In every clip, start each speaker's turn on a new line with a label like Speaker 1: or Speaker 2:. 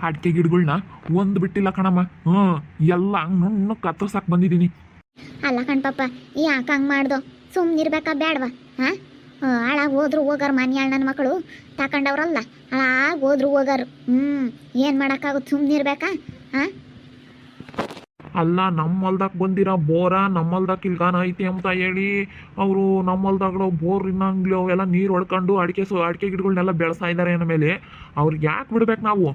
Speaker 1: ಅಡಿಕೆ ಗಿಡಗಳ್ನ ಒಂದು ಬಿಟ್ಟಿಲ್ಲ ಕಣಮ್ಮ. ಎಲ್ಲ ಹಂಗೆ ಕತ್ತರ್ಸಕ್ಕೆ ಬಂದಿದ್ದೀನಿ.
Speaker 2: ಅಲ್ಲ ಕಣ್ಪಪ್ಪ, ಯಾಕೆ ಹಂಗೆ ಮಾಡ್ದು? ಸುಮ್ಮನಿರ್ಬೇಕಾ ಬೇಡವಾ? ಹಾಂ, ಹಾಳಾಗಿ ಹೋದ್ರು ಹೋಗಾರ ಮನ್ಯಾಳ ನನ್ನ ಮಕ್ಕಳು ತಗೊಂಡವ್ರಲ್ಲ, ಹಾಳಾಗಿ ಹೋದ್ರು ಹೋಗಾರು. ಏನು ಮಾಡೋಕ್ಕಾಗುತ್ತೆ? ಸುಮ್ಮನಿರ್ಬೇಕಾ? ಹಾಂ,
Speaker 1: ಅಲ್ಲ ನಮ್ಮ ಹೊಲ್ದಾಗ ಬಂದಿರೋ ಬೋರ ನಮ್ಮ ಹೊಲ್ದಾಗ ಇಲ್ಗಾನ ಐತಿ ಅಂತ ಹೇಳಿ ಅವರು ನಮ್ಮ ಹೊಲ್ದಾಗಲೋ ಬೋರ್ ಇನ್ನಂಗ್ಲಿ ಅವೆಲ್ಲ ನೀರು ಹೊಡ್ಕೊಂಡು ಅಡಿಕೆ ಗಿಡಗಳನ್ನೆಲ್ಲ ಬೆಳೆಸ್ತಾ ಇದ್ದಾರೆ ಅಂದ ಮೇಲೆ ಅವ್ರಿಗೆ ಯಾಕೆ ಬಿಡ್ಬೇಕು ನಾವು?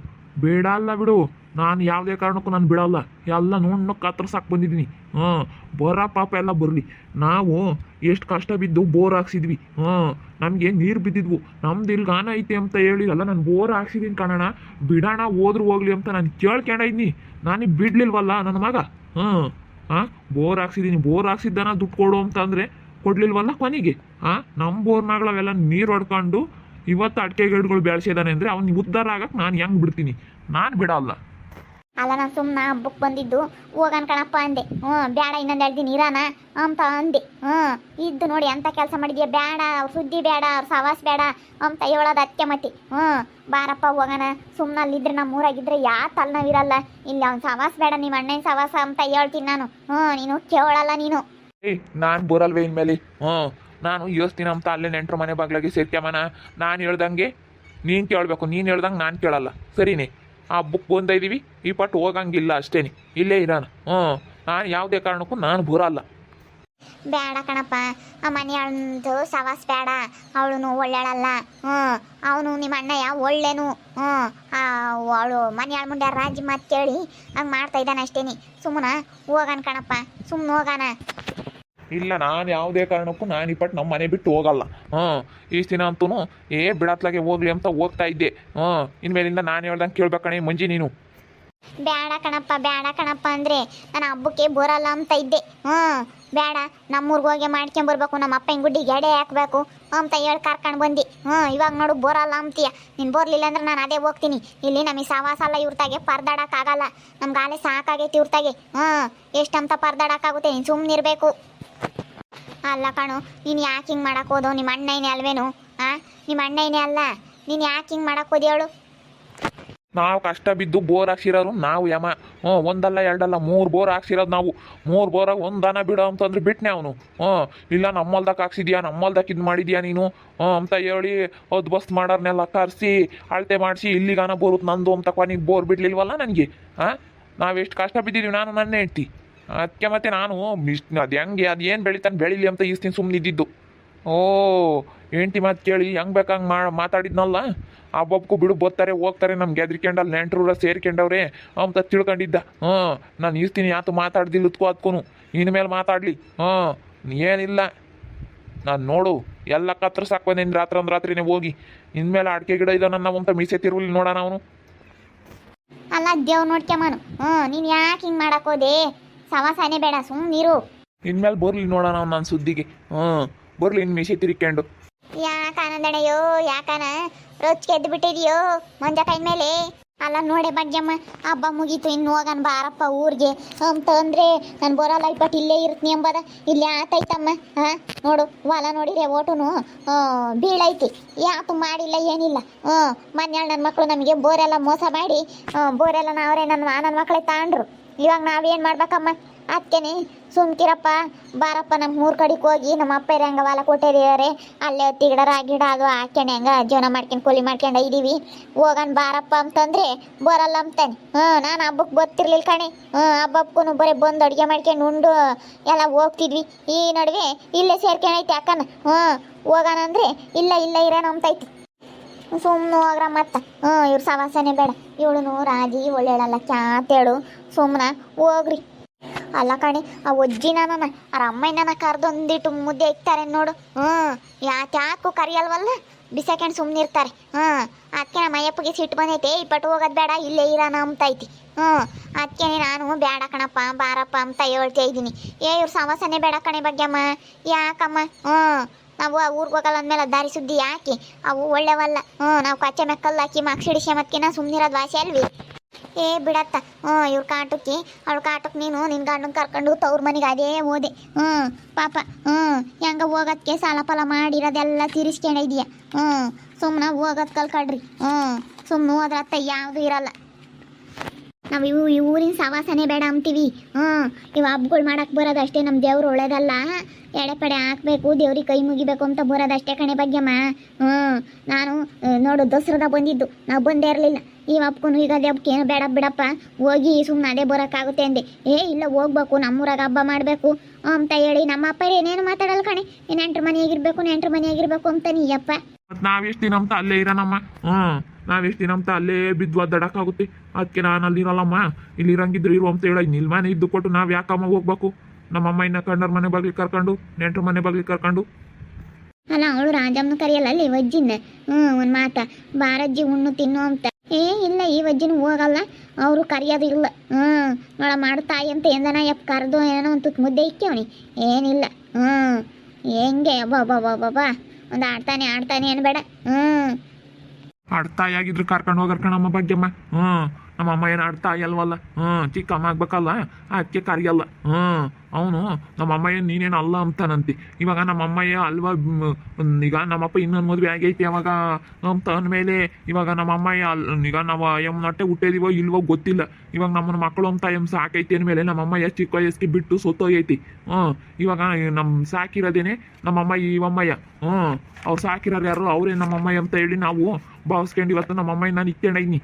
Speaker 1: ಬೇಡ ಅಲ್ಲ ಬಿಡು, ನಾನು ಯಾವುದೇ ಕಾರಣಕ್ಕೂ ನಾನು ಬಿಡಲ್ಲ. ಎಲ್ಲ ನೋಡ್ನೋ ಕತ್ತರ್ಸಕ್ಕೆ ಬಂದಿದ್ದೀನಿ. ಬೋರ ಪಾಪ ಎಲ್ಲ ಬರಲಿ. ನಾವು ಎಷ್ಟು ಕಷ್ಟ ಬಿದ್ದು ಬೋರ್ ಹಾಕ್ಸಿದ್ವಿ. ನಮಗೆ ನೀರು ಬಿದ್ದಿದ್ವು. ನಮ್ದು ಇಲ್ಗಾನ ಐತಿ ಅಂತ ಹೇಳಿ ಅಲ್ಲ, ನಾನು ಬೋರ್ ಹಾಕ್ಸಿದ್ದೀನಿ ಕಣಣ. ಬಿಡೋಣ ಹೋದ್ರು ಹೋಗ್ಲಿ ಅಂತ ನಾನು ಕೇಳ್ಕೊಂಡಿದ್ನಿ. ನಾನೀಗ ಬಿಡ್ಲಿಲ್ವಲ್ಲ ನನ್ನ ಮಗ. ಬೋರ್ ಹಾಕ್ಸಿದ್ದೀನಿ. ಬೋರ್ ಹಾಕ್ಸಿದ್ದಾನ ದುಡ್ಡು ಕೊಡು ಅಂತಂದರೆ ಕೊಡ್ಲಿಲ್ವಲ್ಲ ಕೊನೆಗೆ. ನಮ್ಮ ಬೋರ್ನಾಗಳವೆಲ್ಲ ನೀರು ಹೊಡ್ಕೊಂಡು ಇವತ್ತು ಅಡಿಕೆ ಗಿಡಗಳು ಬೆಳೆಸಿದಾನೆ ಅಂದರೆ ಅವ್ನಿಗೆ ಉದ್ಧಾರ ಆಗಕ್ಕೆ ನಾನು ಹೆಂಗೆ ಬಿಡ್ತೀನಿ? ನಾನು ಬಿಡಲ್ಲ.
Speaker 2: ಅಲ್ಲ, ನಾನು ಸುಮ್ಮನೆ ಹಬ್ಬಕ್ಕೆ ಬಂದಿದ್ದು ಹೋಗನ್ ಕಣಪ್ಪ ಅಂದೆ. ಬೇಡ ಇನ್ನೊಂದು 2 ದಿನ ಇರಾನ ಅಂತ ಅಂದೆ. ಇದ್ದು ನೋಡಿ ಎಂಥ ಕೆಲಸ ಮಾಡಿದ್ಯಾ? ಬೇಡ, ಅವ್ರ ಸುದ್ದಿ ಬೇಡ, ಅವ್ರ ಸವಾಸ ಬೇಡ ಅಂತ ಹೇಳೋದು ಅದಕ್ಕೆ ಮತ್ತೆ. ಬಾರಪ್ಪ ಹೋಗೋಣ. ಸುಮ್ಮನೆ ಅಲ್ಲಿದ್ರೆ ನಮ್ಮ ಊರಾಗಿದ್ರೆ ತಲೆನೋವಿರಲ್ಲ. ಇಲ್ಲಿ ಅವ್ನ ಸವಾಸ ಬೇಡ, ನಿಮ್ಮ ಅಣ್ಣನ ಸವಾಸ ಅಂತ ಹೇಳ್ತೀನಿ ನಾನು. ನೀನು ಕೇಳಲ್ಲ ನೀನು.
Speaker 1: ನಾನು ಬರಲ್ವೇ ಇನ್ಮೇಲೆ? ನಾನು ಯೋಚ್ತೀನಿ ಅಂತ ಅಲ್ಲೇ ನೆಂಟ್ರ ಮನೆ ಬಾಗ್ಲಾಗೆ ಸೇರ್ಕ್ಯಮನ. ನಾನು ಹೇಳ್ದಂಗೆ ನೀನು ಕೇಳಬೇಕು, ನೀನು ಹೇಳ್ದಂಗೆ ನಾನು ಕೇಳಲ್ಲ. ಸರಿನೇ? ಆ ಹಬ್ಬಕ್ಕೆ ಬಂದಿದ್ದೀವಿ, ಈ ಪಟ್ಟು ಹೋಗಂಗಿಲ್ಲ ಅಷ್ಟೇನೆ, ಇಲ್ಲೇ ಇರೋಣ. ನಾನು ಯಾವುದೇ ಕಾರಣಕ್ಕೂ ನಾನು ಬರಲ್ಲ.
Speaker 2: ಬೇಡ ಕಣಪ್ಪ, ಆ ಮನೆಯಂದು ಸವಾಸ ಬೇಡ. ಅವಳು ಒಳ್ಳೆಯಳಲ್ಲ. ಅವನು ನಿಮ್ಮ ಅಣ್ಣಯ್ಯ ಒಳ್ಳೆನು. ಅವಳು ಮನೆಯಾಳ ಮುಂದೆ ರಾಜಿ ಮಾತು ಕೇಳಿ ಹಂಗೆ ಮಾಡ್ತಾ ಇದ್ದಾನೆ ಅಷ್ಟೇನಿ. ಸುಮ್ಮನ ಹೋಗೋಣ ಕಣಪ್ಪ, ಸುಮ್ಮನೆ ಹೋಗೋಣ.
Speaker 1: ಇಲ್ಲ, ನಾನು ಯಾವುದೇ ಕಾರಣಕ್ಕೂ ನಾನು ಈ ಪಟ್ಟು ನಮ್ಮ ಮನೆ ಬಿಟ್ಟು ಹೋಗಲ್ಲ. ಇಷ್ಟು ದಿನ ಅಂತೂ ಬಿಡತ್ಲಾಗೆ ಹೋಗ್ಲಿ ಅಂತ ಹೋಗ್ತಾ ಇದ್ದೆ. ಇನ್ಮೇಲಿಂದ ನಾನು ಹೇಳ್ದಂಗೆ ಕೇಳ್ಬೇಕಣೆ ಮಂಜಿ ನೀನು.
Speaker 2: ಬೇಡ ಕಣಪ್ಪ, ಬೇಡ ಕಣಪ್ಪ ಅಂದರೆ ನಾನು ಹಬ್ಬಕ್ಕೆ ಬರಲ್ಲ ಅಂತ ಇದ್ದೆ. ಬೇಡ, ನಮ್ಮೂರ್ಗೆ ಹೋಗಿ ಮಾಡ್ಕೊಂಬರ್ಬೇಕು, ನಮ್ಮ ಅಪ್ಪನ ಗುಡ್ಡಿಗೆ ಎಡೆ ಹಾಕಬೇಕು ಅಂತ ಹೇಳಿ ಕರ್ಕೊಂಡು ಬಂದು. ಇವಾಗ ನೋಡು ಬರಲ್ಲ ಅಂತೀಯ. ನೀನು ಬರಲಿಲ್ಲ ಅಂದ್ರೆ ನಾನು ಅದೇ ಹೋಗ್ತೀನಿ. ಇಲ್ಲಿ ನಮಗೆ ಸವಾಸ ಅಲ್ಲ ಇವ್ರತಾಗೆ, ಪರ್ದಾಡೋಕ್ಕಾಗಲ್ಲ. ನಮ್ಗೆ ಆಲೆ ಸಾಕಾಗೈತಿ ಇವ್ರತಾಗೆ. ಎಷ್ಟಂತ ಪರ್ದಾಡೋಕ್ಕಾಗುತ್ತೆ? ನೀನು ಸುಮ್ಮನಿರಬೇಕು. ಅಲ್ಲ ಕಣು, ನೀನು ಯಾಕೆ ಹಿಂಗೆ ಮಾಡಕ್ಕೆ ಹೋದೋ? ನಿಮ್ಮ ಅಣ್ಣನೇ ಅಲ್ವೇನು? ನಿಮ್ಮ ಅಣ್ಣನೇ ಅಲ್ಲ, ನೀನು ಯಾಕೆ ಹಿಂಗೆ ಮಾಡಕ್ಕೆ ಹೋದಿ ಹೇಳು?
Speaker 1: ನಾವು ಕಷ್ಟ ಬಿದ್ದು ಬೋರ್ ಹಾಕ್ಸಿರೋರು ನಾವು ಯಮ. ಒಂದಲ್ಲ ಎರಡಲ್ಲ 3 ಬೋರ್ ಹಾಕ್ಸಿರೋದು ನಾವು. 3 ಬೋರಾಗ ಒಂದನ ಬಿಡೋ ಅಂತಂದ್ರೆ ಬಿಟ್ಟನೆ ಅವನು. ಇಲ್ಲ ನಮ್ಮಲ್ದಕ್ಕೆ ಹಾಕ್ಸಿದ್ಯಾ, ನಮ್ಮಲ್ದಕ್ಕೆ ಇದು ಮಾಡಿದ್ಯಾ ನೀನು ಅಂತ ಹೇಳಿ ಅದು ಬಸ್ ಮಾಡೋರ್ನೆಲ್ಲ ಕರೆಸಿ ಅಳತೆ ಮಾಡಿಸಿ ಇಲ್ಲಿಗಾನ ಬರುತ್ತೆ ನಂದು ಅಂತ ಕೊನೆಗೆ ಬೋರ್ ಬಿಡ್ಲಿಲ್ವಲ್ಲ ನನಗೆ. ನಾವೆಷ್ಟು ಕಷ್ಟ ಬಿದ್ದಿದ್ದೀವಿ ನಾನು ನನ್ನ ಹೆಂಡ್ತಿ. ಅದಕ್ಕೆ ಮತ್ತೆ ನಾನು ಅದು ಹೆಂಗೆ ಅದು ಏನು ಬೆಳಿತಾನೆ ಬೆಳೀಲಿ ಅಂತ ಈಸ್ತೀನಿ ಸುಮ್ಮನೆ ಇದ್ದಿದ್ದು. ಹೆಂಡ್ತಿ ಮಾತು ಕೇಳಿ ಹೆಂಗೆ ಬೇಕಂಗೆ ಮಾತಾಡಿದ್ನಲ್ಲ. ಹಬ್ಬಕ್ಕೂ ಬಿಡು ಬರ್ತಾರೆ ಹೋಗ್ತಾರೆ, ನಮ್ಗೆ ಹೆದ್ರಿಕೊಂಡಲ್ಲಿ ನೆಂಟ್ರೂರ ಸೇರ್ಕೊಂಡವ್ರೆ ಅಂತ ತಿಳ್ಕೊಂಡಿದ್ದ. ನಾನು ಈಸ್ತೀನಿ ಯಾತು ಮಾತಾಡ್ದಿಲ್ಲ ಅದಕ್ಕೂ ಇನ್ಮೇಲೆ ಮಾತಾಡಲಿ. ಏನಿಲ್ಲ, ನಾನು ನೋಡು ಎಲ್ಲ ಕತ್ತರ್ಸಾಕ್ ಬಂದೇನು ರಾತ್ರಿನೇ ಹೋಗಿ. ಇನ್ಮೇಲೆ ಅಡಿಕೆ ಗಿಡ ಇದ್ದಾನ ನಾವಂತ ಮೀಸೆ ತಿರುವಲ್ಲಿ ನೋಡೋಣ ಅವನು.
Speaker 2: ಅಲ್ಲ ದೇವ್ ನೋಡ್ಕ್ಯಮ್ಮನು, ನೀನು ಯಾಕೆ ಹಿಂಗೆ ಮಾಡಕ್ಕೋದೆ? ಸವಾಸನೇ ಬೇಡ, ಸುಮ್ಮನಿರು.
Speaker 1: ಇನ್ಮೇಲೆ ಬರ್ಲಿ ನೋಡೋಣ ಅವ್ನು ನನ್ನ ಸುದ್ದಿಗೆ. ಬರ್ಲಿ ಇನ್ನು ಮೀಸೆ ತಿರ್ಕೊಂಡು.
Speaker 2: ಯಾಕನದಣಯ್ಯೋ, ಯಾಕನ ರೊಚ್ಚಿಗೆ ಎದ್ದು ಬಿಟ್ಟಿದ್ಯೋ ಮಂಜ ಕೈ ಮೇಲೆ? ಅಲ್ಲ ನೋಡೆ ಭಾಗ್ಯಮ್ಮ, ಹಬ್ಬ ಮುಗೀತು, ಇನ್ನು ಹೋಗನ್ ಬಾರಪ್ಪ ಊರಿಗೆ ಅಂತಂದ್ರೆ ನಾನು ಬರೋಲ್ಲ. ಇಪ್ಪಟ್ಟು ಇಲ್ಲೇ ಇರ್ತೀನಿ ಎಂಬದ ಇಲ್ಲೇ ಆತೈತಮ್ಮ. ನೋಡು ಹೊಲ ನೋಡಿರೆ ಓಟುನು ಬೀಳೈತಿ. ಯಾತು ಮಾಡಿಲ್ಲ ಏನಿಲ್ಲ. ಮನ್ಯಾಳ ನನ್ನ ಮಕ್ಕಳು ನಮಗೆ ಬೋರೆಲ್ಲ ಮೋಸ ಮಾಡಿ ಬೋರೆಲ್ಲ ನಾವ್ರೆ ನನ್ನ ಮಕ್ಕಳೇ ತಾಂಡ್ರು. ಇವಾಗ ನಾವೇನು ಮಾಡ್ಬೇಕಮ್ಮ? ಅದಕ್ಕೇನೆ ಸುಮ್ಕಿರಪ್ಪ, ಬಾರಪ್ಪ ನಮ್ಮ ಊರ ಕಡೆಗೆ ಹೋಗಿ ನಮ್ಮ ಅಪ್ಪ ಹೆಂಗ ಹೊಲ ಕೊಟ್ಟಿದ್ದಾರೆ, ಅಲ್ಲೇ ಹತ್ತಿ ಗಿಡ ರಾಗಿ ಗಿಡ ಅದು ಹಾಕ್ಯಂಡು ಹೆಂಗ ಜೀವನ ಮಾಡ್ಕೊಂಡು ಕೂಲಿ ಮಾಡ್ಕೊಂಡು ಇದ್ದೀವಿ. ಹೋಗನ್ ಬಾರಪ್ಪ ಅಂತಂದ್ರೆ ಬರಲ್ಲ ಅಂತಾನೆ. ನಾನು ಹಬ್ಬಕ್ಕೆ ಗೊತ್ತಿರ್ಲಿಲ್ಲ ಕಣೆ. ಹಬ್ಬಕ್ಕೂ ಬರೀ ಬಂದು ಅಡುಗೆ ಮಾಡ್ಕೊಂಡು ಉಂಡು ಎಲ್ಲ ಹೋಗ್ತಿದ್ವಿ. ಈ ನಡುವೆ ಇಲ್ಲೇ ಸೇರ್ಕೊಂಡೈತಿ ಅಕ್ಕನ. ಹೋಗೋಣ ಅಂದರೆ ಇಲ್ಲ ಇರೋಣ ಅಂತೈತಿ. ಸುಮ್ಮನೆ ಹೋಗ್ರ ಮತ್ತೆ. ಇವ್ರ ಸವಾಸನೆ ಬೇಡ. ಇವಳು ರಾಜಿ ಒಳ್ಳೆಯಳಲ್ಲ ಕ್ಯಾತೇಳು. ಸುಮ್ಮನೆ ಹೋಗ್ರಿ. ಅಲ್ಲ ಕಣೆ, ಆ ಅಜ್ಜಿನ ನನ್ನ ಅವ್ರ ಅಮ್ಮನ ಕರೆದೊಂದಿಟ್ಟು ಮುದ್ದೆ ಇಕ್ತಾರೆ ನೋಡು. ಯಾಕು ಕರಿಯಲ್ವಲ್ಲ, ಬಿಸಾಕೊಂಡು ಸುಮ್ಮನೆ ಇರ್ತಾರೆ. ಅದಕ್ಕೆ ನಮ್ಮ ಅಯ್ಯಪ್ಪಗೆ ಸಿಟ್ಟು ಬಂದೈತೆ. ಇಪ್ಪಟ್ಟು ಹೋಗೋದು ಬೇಡ, ಇಲ್ಲೇ ಇರೋಣ ಅಂತೈತಿ. ಅದಕ್ಕೆ ನಾನು ಬೇಡ ಕಣಪ್ಪ ಬಾರಪ್ಪ ಅಂತ ಹೇಳ್ತಾ ಇದ್ದೀನಿ. ಇವ್ರ ಸವಾಸನೆ ಬೇಡ ಕಣೆ ಭಾಗ್ಯಮ್ಮ. ಯಾಕಮ್ಮ? ನಾವು ಆ ಊರಿಗೆ ಹೋಗಲ್ಲ ಅಂದಮೇಲೆ ದಾರಿ ಸುದ್ದಿ ಯಾಕೆ? ಅವು ಒಳ್ಳೆವಲ್ಲ. ನಾವು ಕಚ್ಚೆ ಮೆಕ್ಕಲ್ಲ ಹಾಕಿ ಮಕ್ಸಿಡಿಸಿ ಮತ್ಕಿನ ಸುಮ್ಮನಿರೋದು ವಾಸಿ ಅಲ್ವಿ? ಬಿಡತ್ತ. ಇವ್ರ ಕಾಟಕ್ಕೆ ಅವಳ ಕಾಟಕ್ಕೆ ನೀನು ನಿನ್ನ ಗಂಡನ ಕರ್ಕೊಂಡು ತವ್ರ ಮನೆಗೆ ಅದೇ ಓದೆ. ಪಾಪ ಹೆಂಗ ಹೋಗೋದಕ್ಕೆ ಸಾಲ ಫಲ ಮಾಡಿರೋದೆಲ್ಲ ತೀರಿಸ್ಕೊಂಡಿದ್ಯಾ. ಸುಮ್ಮನೆ ಹೋಗೋದು ಕಲ್ಕಡ್ರಿ. ಸುಮ್ಮನೆ ಹೋದ್ರತ್ತ ಯಾವುದು ಇರಲ್ಲ. ನಾವು ಈ ಊರಿನ ಸವಾಸನೆ ಬೇಡ ಅಂತೀವಿ. ಇವು ಹಬ್ಬಗಳು ಮಾಡಕ್ಕೆ ಬರೋದಷ್ಟೇ. ನಮ್ಮ ದೇವ್ರು ಒಳ್ಳೇದಲ್ಲ, ಎಡೆ ಪಡೆ ಹಾಕಬೇಕು, ದೇವ್ರಿಗೆ ಕೈ ಮುಗಿಬೇಕು ಅಂತ ಬರೋದಷ್ಟೇ ಕಣೆ ಭಾಗ್ಯಮ್ಮ. ನಾನು ನೋಡು ದಸರಾದ ಬಂದಿದ್ದು, ನಾವು ಬಂದೇ ಇರಲಿಲ್ಲ. ಈ ಹಬ್ಬಕ್ಕೂ ಈಗ ಅದೇ ಹಬ್ಬಕ್ಕೆ ಏನೋ ಬೇಡ ಬಿಡಪ್ಪ, ಹೋಗಿ ಸುಮ್ಮನೆ ಅದೇ ಬರೋಕ್ಕಾಗುತ್ತೆ ಅಂದೆ. ಇಲ್ಲ ಹೋಗ್ಬೇಕು, ನಮ್ಮೂರಾಗ ಹಬ್ಬ ಮಾಡಬೇಕು ಅಂತ ಹೇಳಿ ನಮ್ಮ ಅಪ್ಪ ಏನೇನು ಮಾತಾಡಲ್ಲ ಕಣೆ. ನೆಂಟ್ರ ಮನೆಯಾಗಿರ್ಬೇಕು ಅಂತ ನೀಯಪ್ಪ.
Speaker 1: ಮತ್ತು ನಾವೆಷ್ಟು ದಿನ ಅಂತ ಅಲ್ಲೇ ಇರೋಣಮ್ಮ. ನಾವೆಷ್ಟು ದಿನ ಅಂತ ಅಲ್ಲೇ ಬಿದ್ದು ಒದ್ದಾಡಕ್ಕಾಗುತ್ತೆ. ಅದಕ್ಕೆ ನಾನು ಅಲ್ಲಿರಲ್ಲಮ್ಮ, ಇಲ್ಲಿ ಇರಂಗಿದ್ರು ಇರು ಅಂತ ಹೇಳಿ ನಿಲ್ ಮನೆ ಇದ್ದು ಕೊಟ್ಟು ನಾವು ಯಾಕಮ್ಮ ಹೋಗ್ಬೇಕು? ನಮ್ಮಮ್ಮ ಇನ್ನ ಕಂಡರ್ ಮನೆ ಬಾಗ್ಲಿಗೆ ಕರ್ಕೊಂಡು, ನೆಂಟ್ರ ಮನೆ ಬಾಗ್ಲಿಗೆ ಕರ್ಕೊಂಡು.
Speaker 2: ಅಲ್ಲ ಅವಳು ರಾಜಮ್ಮನ ಕರಿಯಲ್ಲ ಅಲ್ಲಿ ವಜ್ಜಿನ. ಒಂದು ಮಾತ ಬಾರಜ್ಜಿ ಉಣ್ಣು ತಿನ್ನು ಅಂತ. ಇಲ್ಲ, ಈ ವಜ್ಜಿನ ಹೋಗಲ್ಲ, ಅವರು ಕರಿಯೋದು ಇಲ್ಲ. ನೋಡ ಮಾಡು ತಾಯಿ ಅಂತ ಎಂದನ ಯಪ್ಪ ಕರೆದು ಏನೋ ಒಂದು ತುತ್ತು ಮುದ್ದೆ ಇಕ್ಕವನಿ, ಏನಿಲ್ಲ. ಹೆಂಗೆ ಅಬ್ಬಾ ಒಂದು ಆಡ್ತಾನೆ ಏನು ಬೇಡ.
Speaker 1: ಆಡ್ತಾಯಿ ಆಗಿದ್ರು ಕರ್ಕೊಂಡು ಹೋಗರ್ ಕಣಮ್ಮ ಭಾಗ್ಯಮ್ಮ. ನಮ್ಮಮ್ಮ ಏನು ಆಡ್ತಾಯಿ ಅಲ್ವಲ್ಲ, ಚಿಕ್ಕಮ್ಮ ಆಗ್ಬೇಕಲ್ಲ, ಅದಕ್ಕೆ ಕರಿಯಲ್ಲ. ಅವನು ನಮ್ಮಮ್ಮ ಏನು ನೀನೇನು ಅಲ್ಲ ಅಂತಾನಂತೆ. ಇವಾಗ ನಮ್ಮಮ್ಮಯ್ಯ ಅಲ್ವಾ, ಈಗ ನಮ್ಮಪ್ಪ ಇನ್ನೊಂದು ಮದುವೆ ಆಗೈತಿ ಅವಾಗ ಅಂತ ಅಂದಮೇಲೆ ಇವಾಗ ನಮ್ಮಮ್ಮಯ್ಯ ಈಗ ನಾವು ನಟ್ಟೆ ಹುಟ್ಟಿದೀವೋ ಇಲ್ವೋ ಗೊತ್ತಿಲ್ಲ. ಇವಾಗ ನಮ್ಮನ್ನ ಮಕ್ಕಳು ಅಂತ ಸಾಕೈತಿ ಅಂದಮೇಲೆ ನಮ್ಮಮ್ಮಯ್ಯ ಚಿಕ್ಕ ವಯಸ್ಸಿಗೆ ಬಿಟ್ಟು ಸೊತ್ತೋಗೈತಿ. ಇವಾಗ ನಮ್ಮ ಸಾಕಿರೋದೇನೆ ನಮ್ಮಮ್ಮ ಇವಮ್ಮಯ್ಯ. ಅವ್ರು ಸಾಕಿರೋರು ಯಾರು ಅವರೇ ನಮ್ಮಮ್ಮಯ್ಯ ಅಂತ ಹೇಳಿ ನಾವು ಭಾವಿಸ್ಕೊಂಡು ಇವತ್ತು ನಮ್ಮಮ್ಮಯ್ಯ ನಾನು ಇಕ್ಕೊಂಡೈನಿ.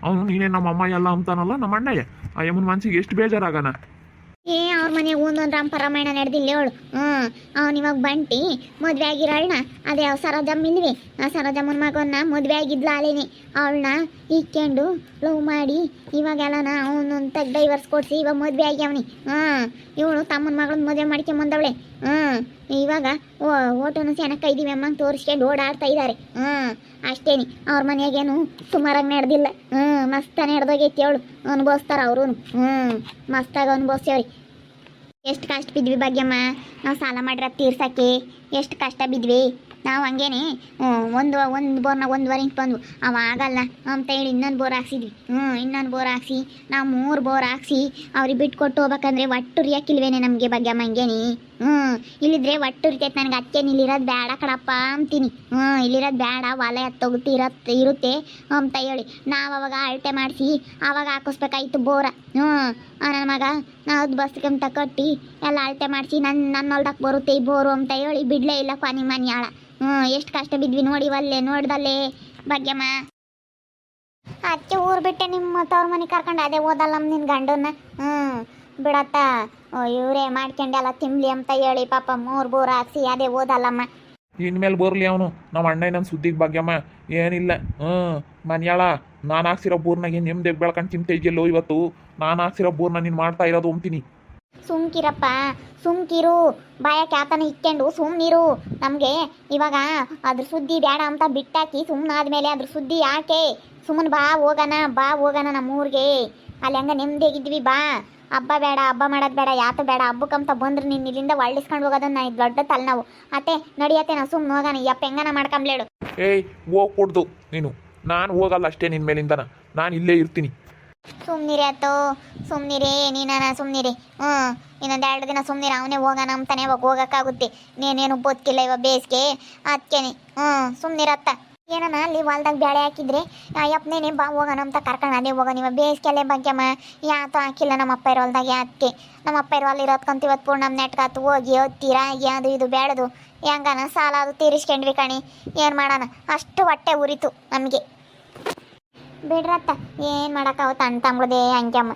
Speaker 1: ಅವನು ನೀನೇ ನಮ್ಮಮ್ಮಯ್ಯ ಅಲ್ಲ ಅಂತಾನಲ್ಲ ನಮ್ಮ ಅಣ್ಣಯ್ಯ. ಆ ಯಮ್ಮನ ಮನ್ಸಿಗೆ ಎಷ್ಟು ಬೇಜಾರಾಗಣ.
Speaker 2: ಅವ್ರ ಮನೆಗೆ ಒಂದೊಂದು ರಾಮಾಯಣ ನಡೆದಿಲ್ಲ ಅವಳು. ಅವ್ನು ಇವಾಗ ಬಂಟಿ ಮದುವೆ ಆಗಿರೋಳ್ನ, ಅದೇ ಸರೋಜಮ್ಮ ಇಲ್ವಿ, ಆ ಸರೋಜಮ್ಮನ ಮಗನ್ನ ಮದುವೆ ಆಗಿದ್ಲ ಅಲೇನೆ. ಅವಳನ್ನ ಇಕ್ಕೊಂಡು ಲವ್ ಮಾಡಿ ಇವಾಗೆಲ್ಲನ ಅವನೊಂದು ಡೈವರ್ಸ್ ಕೊಡಿಸಿ ಇವಾಗ ಮದುವೆ ಆಗ್ಯಾವನಿ. ಇವಳು ತಮ್ಮನ ಮಗಳನ್ನ ಮದುವೆ ಮಾಡ್ಕೊಂಬಂದವಳೆ. ಇವಾಗ ಓಟೋನು ಚೆನ್ನಾಗಿ ಕೈದೀವಿ ಅಮ್ಮ ತೋರಿಸ್ಕೊಂಡು ಓಡಾಡ್ತಾ ಇದ್ದಾರೆ. ಅಷ್ಟೇನಿ, ಅವ್ರ ಮನೆಯಾಗೇನು ಸುಮಾರಾಗಿ ನಡೆದಿಲ್ಲ. ಮಸ್ತ ನಡೆದೋಗೈತಿ ಅವಳು, ಅನುಭವಿಸ್ತಾರ ಅವರು. ಮಸ್ತಾಗಿ ಅನುಭವಿಸ್ತೇವ್ರಿ. ಎಷ್ಟು ಕಷ್ಟ ಬಿದ್ವಿ ಭಾಗ್ಯಮ್ಮ, ನಾವು ಸಾಲ ಮಾಡಿರ ತೀರ್ಸಕ್ಕೆ ಎಷ್ಟು ಕಷ್ಟ ಬಿದ್ವಿ ನಾವು. ಹಂಗೇನೆ ಒಂದು ಬೋರ್ನ 1.5 ಇಂಚ್ ಬಂದ್ವು, ಅವ ಆಗಲ್ಲ ಅಂತ ಹೇಳಿ ಇನ್ನೊಂದು ಬೋರ್ ಹಾಕ್ಸಿದ್ವಿ. ಇನ್ನೊಂದು ಬೋರ್ ಹಾಕ್ಸಿ ನಾವು 3 ಬೋರ್ ಹಾಕ್ಸಿ ಅವ್ರಿಗೆ ಬಿಟ್ಕೊಟ್ಟು ಹೋಗ್ಬೇಕಂದ್ರೆ ಒಟ್ಟು ರಿಯಾಕಿಲ್ವೇನೆ ನಮಗೆ ಭಾಗ್ಯಮ್ಮ. ಹಂಗೇನಿ ಇಲ್ಲಿದ್ರೆ ಒಟ್ಟು ಇರ್ತೈತೆ ನನಗೆ. ಅದಕ್ಕೆ ಇಲ್ಲಿರೋದು ಬೇಡ ಕಡಪ್ಪ ಅಂತೀನಿ. ಇಲ್ಲಿರೋದು ಬೇಡ, ಹೊಲ ಎತ್ತೋಗುತ್ತೆ ಇರುತ್ತೆ ಅಂತ ಹೇಳಿ ನಾವು ಅವಾಗ ಅಳತೆ ಮಾಡಿಸಿ ಆವಾಗ ಹಾಕಿಸ್ಬೇಕಾಯ್ತು ಬೋರ. ನನ್ನ ಮಗ ನಾವು ಬಸ್ಕಂತ ಕಟ್ಟಿ ಎಲ್ಲ ಅಳತೆ ಮಾಡಿಸಿ ನನ್ನ ಹೊಲ್ದಕ್ಕೆ ಬರುತ್ತೆ ಈ ಬೋರು ಅಂತ ಹೇಳಿ ಬಿಡಲೇ ಇಲ್ಲ ಕೊನೆ ಮನ್ಯಾಳ. ಎಷ್ಟು ಕಷ್ಟ ಬಿದ್ವಿ ನೋಡಿ, ಒಲ್ಲೆ ನೋಡ್ದಲ್ಲೇ ಭಾಗ್ಯಮ್ಮ. ಅದಕ್ಕೆ ಊರು ಬಿಟ್ಟೆ ನಿಮ್ಮ ತವ್ರ ಮನೆ ಕರ್ಕೊಂಡು ಅದೇ ಓದಲ್ಲ ನಿನ್ನ ಗಂಡನ್ನ. ಬಿಡತ್ತ ಇವರೇ ಮಾಡ್ಕೊಂಡೆಲ್ಲ ತಿನ್ಲಿ ಅಂತ ಹೇಳಿ ಪಾಪ 3 ಬೋರ್ ಹಾಕ್ಸಿ ಅದೇ ಓದಲ್ಲಮ್ಮ.
Speaker 1: ಇನ್ಮೇಲೆ ಬರ್ಲಿ ಅವನು ನಮ್ಮ ಅಣ್ಣ ನನ್ನ ಸುದ್ದಿಗೆ ಭಾಗ್ಯಮ್ಮ. ಏನಿಲ್ಲ, ಮನ್ಯಾಳ ನಾನು ಹಾಕ್ಸಿರೋ ಬೋರ್ನಾಗೆ ನಿಮ್ದೆ ಬೆಳ್ಕೊಂಡು ತಿಂತ ಇದೆಯಲ್ಲೋ ಇವತ್ತು. ನಾನು ಹಾಕ್ಸಿರೋ ಬೋರ್ನ ನೀನು ಮಾಡ್ತಾ ಇರೋದು ಅಂತೀನಿ.
Speaker 2: ಸುಮ್ಕಿರಪ್ಪ, ಸುಮ್ಕಿರು, ಬಾಯಕ್ಕೆ ಆತನ ಇಕ್ಕೊಂಡು ಸುಮ್ಮನಿರು. ನಮಗೆ ಇವಾಗ ಅದ್ರ ಸುದ್ದಿ ಬೇಡ ಅಂತ ಬಿಟ್ಟಾಕಿ ಸುಮ್ಮನಾದ್ಮೇಲೆ ಅದ್ರ ಸುದ್ದಿ ಯಾಕೆ? ಸುಮ್ಮನೆ ಬಾ ಹೋಗೋಣ ನಮ್ಮೂರಿಗೆ. ಅಲ್ಲಿ ಹಂಗ ನೆಮ್ಮದಿಯಾಗಿದ್ವಿ. ಬಾ, ಹಬ್ಬ ಬೇಡ, ಹಬ್ಬ ಮಾಡೋದು ಬೇಡ, ಯಾತ ಬೇಡ. ಹಬ್ಬಕ್ಕಂತ ಬಂದ್ರೆ ನೀನು ಇಲ್ಲಿಂದ ಒಳ್ಳಿಸ್ಕೊಂಡು ಹೋಗೋದನ್ನ ದೊಡ್ಡ ತಲೆನೋವು. ಅತ್ತೆ ನಡಿಯತ್ತೆ, ನಾವು ಸುಮ್ಮನೆ ಹೋಗೋಣ. ಯಪ್ಪ ಹೆಂಗನ ಮಾಡ್ಕೊಂಬ್ಲೇಳು.
Speaker 1: ಹೋಗ್ಕೊಡ್ದು ನೀನು, ನಾನು ಹೋಗಲ್ಲ ಅಷ್ಟೇ ನಿನ್ನ ಮೇಲಿಂದನ. ನಾನು ಇಲ್ಲೇ ಇರ್ತೀನಿ.
Speaker 2: ಸುಮ್ಮನಿರಿ ಆಯ್ತು, ಸುಮ್ಮನಿರಿ ನೀನ, ಸುಮ್ಮನಿರಿ. ಇನ್ನೊಂದು 2 ದಿನ ಸುಮ್ಮನಿರಿ. ಅವನೇ ಹೋಗೋಣ ಅಂತಾನೆ ಇವಾಗ ಹೋಗೋಕ್ಕಾಗುತ್ತೆ. ನೀನೇನು ಬದುಕಿಲ್ಲ ಇವಾಗ ಬೇಸಿಗೆ, ಅದಕ್ಕೇನೆ. ಸುಮ್ಮನಿರತ್ತ. ಏನನ ಅಲ್ಲಿ ಹೊಲ್ದಾಗ ಬೇಳೆ ಹಾಕಿದ್ರೆ ಅಯ್ಯಪ್ಪನೇನೆ ಬಾ ಹೋಗೋಣ ಅಂತ ಕರ್ಕೊಂಡು ಅದೇ ಹೋಗೋಣ. ಇವಾಗ ಬೇಸಿಗೆಲ್ಲೇ ಭಾಗ್ಯಮ್ಮ ಯಾತು ಹಾಕಿಲ್ಲ ನಮ್ಮ ಅಪ್ಪ ಇರೋ ಹೊಲ್ದಾಗ. ಅದಕ್ಕೆ ನಮ್ಮ ಅಪ್ಪ ಇರೋ ಅಲ್ಲಿ ಇರೋದ್ಕಂತ ಇವತ್ತು ಪೂರ್ಣಮ್ ನೆಟ್ಕಾತು ಹೋಗಿ ಹತ್ತಿ ರಾಗಿ ಅದು ಇದು ಬೇಡದು ಹೆಂಗನ ಸಾಲ ಅದು ತೀರಿಸ್ಕೊಂಡ್ವಿ ಕಣಿ. ಏನು ಮಾಡೋಣ, ಅಷ್ಟು ಹೊಟ್ಟೆ ಉರಿತು ನಮಗೆ. ಬಿಡ್ರತ್ತ, ಏನು ಮಾಡೋಕ್ಕಾಗುತ್ತೆ. ಅಣ್ಣ ತಮ್ಮಳದೇ ಹಂಗೆಮ್ಮ.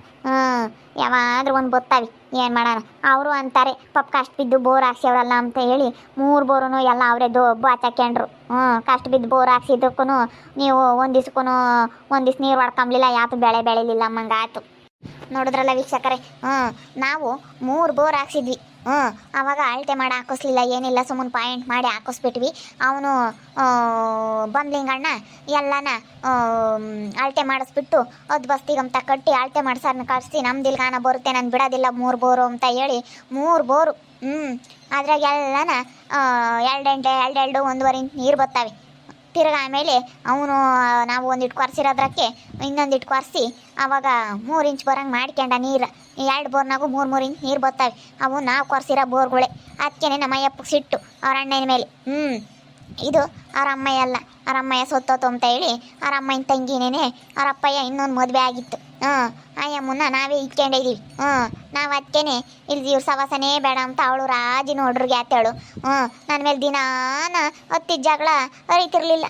Speaker 2: ಯಾವಾದ್ರೂ ಒಂದು ಬತ್ತಾವಿ, ಏನು ಮಾಡೋಣ. ಅವರು ಅಂತಾರೆ ಪಾಪ ಕಷ್ಟ ಬಿದ್ದು ಬೋರ್ ಹಾಕ್ಸ್ಯವ್ರಲ್ಲ ಅಂತ ಹೇಳಿ 3 ಬೋರು ಎಲ್ಲ ಅವರೇ ಬಾಚಾಕ್ಯಂಡ್ರು. ಕಷ್ಟ ಬಿದ್ದು ಬೋರ್ ಹಾಕ್ಸಿದ್ದಕ್ಕೂ ನೀವು ಒಂದು ದಿವ್ಸ ನೀರು ಹೊಡ್ಕೊಂಬ್ಲಿಲ್ಲ, ಯಾತು ಬೆಳೆ ಬೆಳಿಲಿಲ್ಲ ಅಮ್ಮಂಗಾಯ್ತು. ನೋಡಿದ್ರಲ್ಲ ವೀಕ್ಷಕರೇ, ನಾವು 3 ಬೋರ್ ಹಾಕ್ಸಿದ್ವಿ. ಆವಾಗ ಅಳತೆ ಮಾಡಿ ಹಾಕಿಸ್ಲಿಲ್ಲ, ಏನಿಲ್ಲ, ಸುಮ್ಮನೆ ಪಾಯಿಂಟ್ ಮಾಡಿ ಹಾಕಿಸ್ಬಿಟ್ವಿ. ಅವನು ಬಂದ್ಲಿಂಗಣ್ಣ ಎಲ್ಲನ ಅಳತೆ ಮಾಡಿಸ್ಬಿಟ್ಟು ಅದು ಬಸ್ತಿಗಂತ ಕಟ್ಟಿ ಅಳತೆ ಮಾಡ್ಸೋದನ್ನ ಕಳಿಸಿ ನಮ್ದಿಲ್ಗಾನ ಬರುತ್ತೆ, ನಾನು ಬಿಡೋದಿಲ್ಲ 3 ಬೋರು ಅಂತ ಹೇಳಿ 3 ಬೋರು. ಅದ್ರಾಗ ಎಲ್ಲನ 2 1.5 ಇಂಚ್ ನೀರು ಬರ್ತವೆ. ತಿರ್ಗಿ ಆಮೇಲೆ ಅವನು ನಾವು ಒಂದಿಟ್ಟು ಕೊರ್ಸಿರೋದ್ರಕ್ಕೆ ಇನ್ನೊಂದಿಟ್ಟು ಕೊರ್ಸಿ ಆವಾಗ 3 ಇಂಚ್ ಬರೋಂಗೆ ಮಾಡ್ಕೊಂಡ ನೀರು. 2 ಬೋರ್ನಾಗೂ 3 ಇಂಚ್ ನೀರು ಬರ್ತವೆ. ಅವು ನಾವು ಕೊರ್ಸಿರೋ ಬೋರ್ಗಳೇ. ಅದಕ್ಕೇನೆ ನಮ್ಮ ಅಯ್ಯಪ್ಪಗೆ ಸಿಟ್ಟು ಅವ್ರ ಅಣ್ಣನ ಮೇಲೆ. ಇದು ಅವ್ರ ಅಮ್ಮಯ್ಯ ಅಲ್ಲ, ಅವ್ರ ಅಮ್ಮಯ್ಯ ಸೊತ್ತೋತು ಅಂತ ಹೇಳಿ ಅವ್ರ ಅಮ್ಮನ ತಂಗಿನೇನೆ ಅವ್ರ ಅಪ್ಪಯ್ಯ ಇನ್ನೊಂದು ಮದುವೆ ಆಗಿತ್ತು. ಆಯಮ್ಮನ್ನ ನಾವೇ ಇಟ್ಕೊಂಡಿದೀವಿ ನಾವು ಅದಕ್ಕೇನೆ ಇಲ್ಲಿ ಇವ್ರ ಸವಾಸನೇ ಬೇಡ ಅಂತ ಅವಳು ರಾಜಿ ನೋಡ್ರಿಗೆ ಆತೇಳು ನನ್ನ ಮೇಲೆ ದಿನಾನ ಹತ್ತಿದ ಜಗಳ ಅರಿತಿರ್ಲಿಲ್ಲ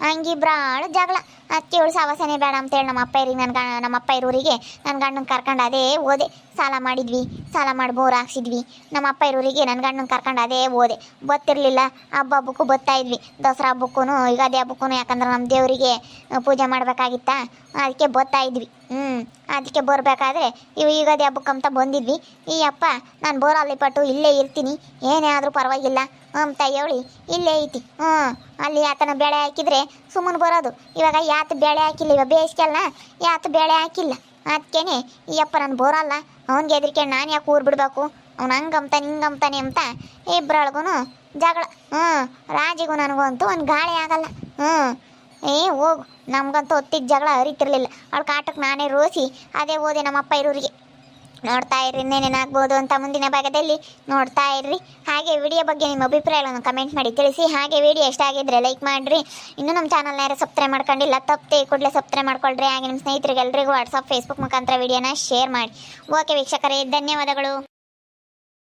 Speaker 2: ಹಂಗಿಬ್ರಾಳು ಜಗಳ ಅದಕ್ಕೆ ಇವಳು ಸವಾಸನೇ ಬೇಡ ಅಂತೇಳಿ ನಮ್ಮ ಅಪ್ಪ ಇರಿಗೆ ನಮ್ಮ ಅಪ್ಪ ಇರೋರಿಗೆ ನನ್ನ ಗಂಡನ ಕರ್ಕೊಂಡು ಅದೇ ಓದೆ ಸಾಲ ಮಾಡಿದ್ವಿ ಸಾಲ ಮಾಡಿ ಬೋರ್ ಹಾಕ್ಸಿದ್ವಿ ನಮ್ಮ ಅಪ್ಪ ಇರೋರಿಗೆ ನನ್ನ ಗಂಡನ ಕರ್ಕೊಂಡು ಅದೇ ಓದೆ ಗೊತ್ತಿರಲಿಲ್ಲ ಹಬ್ಬ ಹಬ್ಬಕ್ಕೂ ಬರ್ತಾ ಇದ್ವಿ ದಸರಾ ಹಬ್ಬಕ್ಕೂ ಯುಗಾದಿ ಹಬ್ಬಕ್ಕೂ ಯಾಕಂದ್ರೆ ನಮ್ಮ ದೇವರಿಗೆ ಪೂಜೆ ಮಾಡಬೇಕಾಗಿತ್ತಾ ಅದಕ್ಕೆ ಬರ್ತಾ ಇದ್ವಿ ಅದಕ್ಕೆ ಬರಬೇಕಾದ್ರೆ ಇವು ಯುಗಾದಿ ಹಬ್ಬಕ್ಕಂತ ಬಂದಿದ್ವಿ ಈ ಅಪ್ಪ ನಾನು ಬೋರಲ್ಲಿ ಪಟ್ಟು ಇಲ್ಲೇ ಇರ್ತೀನಿ ಏನೇ ಆದರೂ ಪರವಾಗಿಲ್ಲ ಅಂತ ಹೇಳಿ ಇಲ್ಲೇ ಐತಿ ಅಲ್ಲಿ ಆತನ ಬೆಳೆ ಹಾಕಿದರೆ ಸುಮ್ಮನೆ ಬರೋದು ಇವಾಗ ಯಾತು ಬೆಳೆ ಹಾಕಿಲ್ಲ ಇವಾಗ ಬೇಸಿಗೆಲ್ಲ ಯಾತು ಬೆಳೆ ಹಾಕಿಲ್ಲ ಅದಕ್ಕೇನೆ ಈ ಅಪ್ಪ ನಾನು ಬರೋಲ್ಲ ಅವ್ನಿಗೆ ಹೆದರ್ಕೊಂಡು ನಾನು ಯಾಕೆ ಊರು ಬಿಡಬೇಕು ಅವ್ನು ಹಂಗಂತಾನೆ ಹಿಂಗಂತಾನೆ ಅಂತ ಇಬ್ಬರೊಳಗೂ ಜಗಳ ರಾಜಿಗೂ ನನಗೂ ಅಂತೂ ಒಂದು ಗಾಳಿ ಆಗಲ್ಲ ಹೋಗು ನಮ್ಗಂತೂ ಹೊತ್ತಿದ್ದ ಜಗಳ ಅರಿತಿರ್ಲಿಲ್ಲ ಅವಳ ಕಾಟಕ್ಕೆ ನಾನೇ ರೋಸಿ ಅದೇ ಓದೆ ನಮ್ಮಪ್ಪ ಇರೋರಿಗೆ ನೋಡ್ತಾ ಇರ್ರಿ ಇನ್ನೇನೇನಾಗ್ಬೋದು ಅಂತ ಮುಂದಿನ ಭಾಗದಲ್ಲಿ ನೋಡ್ತಾ ಇರ್ರಿ. ಹಾಗೆ ವಿಡಿಯೋ ಬಗ್ಗೆ ನಿಮ್ಮ ಅಭಿಪ್ರಾಯಗಳನ್ನು ಕಮೆಂಟ್ ಮಾಡಿ ತಿಳಿಸಿ. ಹಾಗೆ ವಿಡಿಯೋ ಇಷ್ಟ ಆಗಿದ್ರೆ ಲೈಕ್ ಮಾಡಿರಿ. ಇನ್ನೂ ನಮ್ಮ ಚಾನಲ್ನ ಯಾರು ಸಬ್ಸ್ಕ್ರೈಬ್ ಮಾಡ್ಕೊಂಡಿಲ್ಲ ತಪ್ಪದೆ ಕೂಡಲೇ ಸಬ್ಸ್ಕ್ರೈಬ್ ಮಾಡ್ಕೊಳ್ರಿ. ಹಾಗೆ ನಿಮ್ಮ ಸ್ನೇಹಿತರಿಗೆ ಎಲ್ರಿಗೂ ವಾಟ್ಸಪ್ ಫೇಸ್ಬುಕ್ ಮುಖಾಂತರ ವಿಡಿಯೋನ ಶೇರ್ ಮಾಡಿ. ಓಕೆ ವೀಕ್ಷಕರೇ, ಧನ್ಯವಾದಗಳು.